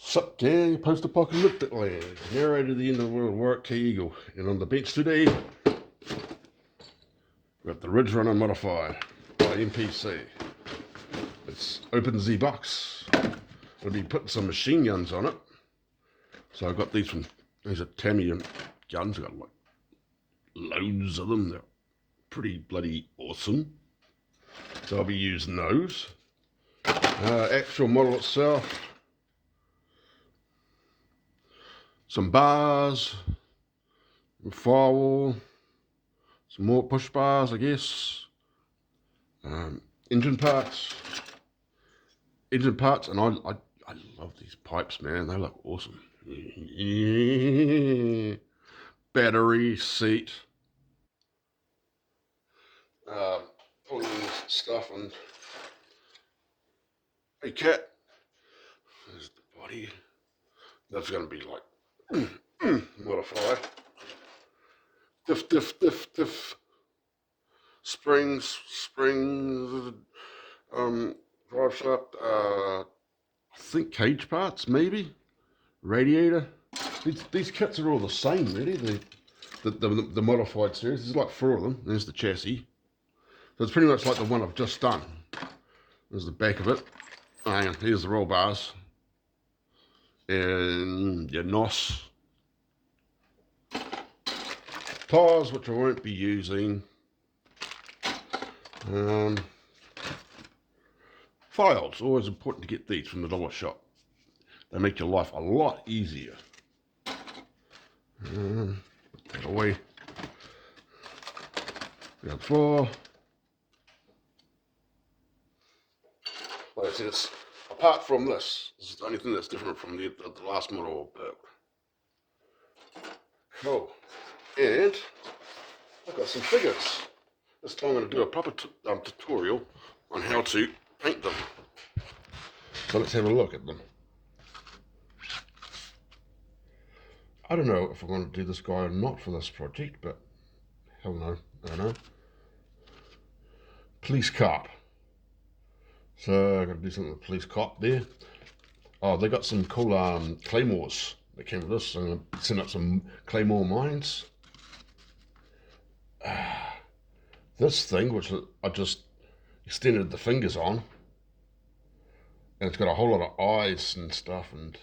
Sup gang, post-apocalyptic land. Narrator of the end of the world, Warwick K. Eagle. And on the bench today, we've got the Ridge Runner Modified by MPC. It's open Z box. I'll be putting some machine guns on it. So I've got these are Tamiya guns. I've got like loads of them. They're pretty bloody awesome. So I'll be using those. Actual model itself. Some bars, firewall, some more push bars, I guess. Engine parts, and I love these pipes, man. They look awesome. Battery, seat, all this stuff, and hey cat, there's the body. That's going to be like modified. Diff. Springs, drive shaft, I think cage parts, maybe. Radiator. These kits are all the same, really. The modified series. There's like 4 of them. There's the chassis. So it's pretty much like the one I've just done. There's the back of it. Oh, hang on, here's the roll bars. And your NOS. Tires, which I won't be using. Files, always important to get these from the dollar shop. They make your life a lot easier. Put that away. Ground floor. Like I said, it's apart from this is the only thing that's different from the last model I built. Cool. And I've got some figures. This time I'm going to do a proper tutorial on how to paint them. So let's have a look at them. I don't know if I'm going to do this guy or not for this project, but hell no, I don't know. Police cop. So I'm going to do something with police cop there. Oh, they got some cool claymores that came with this. So I'm going to send up some claymore mines. This thing, which I just extended the fingers on, and it's got a whole lot of eyes and stuff, and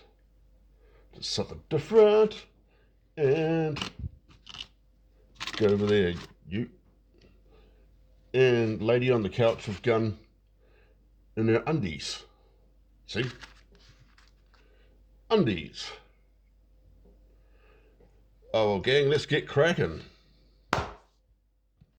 just something different. And go over there, you. And lady on the couch with gun in her undies. See? Undies. Oh well, gang, let's get cracking.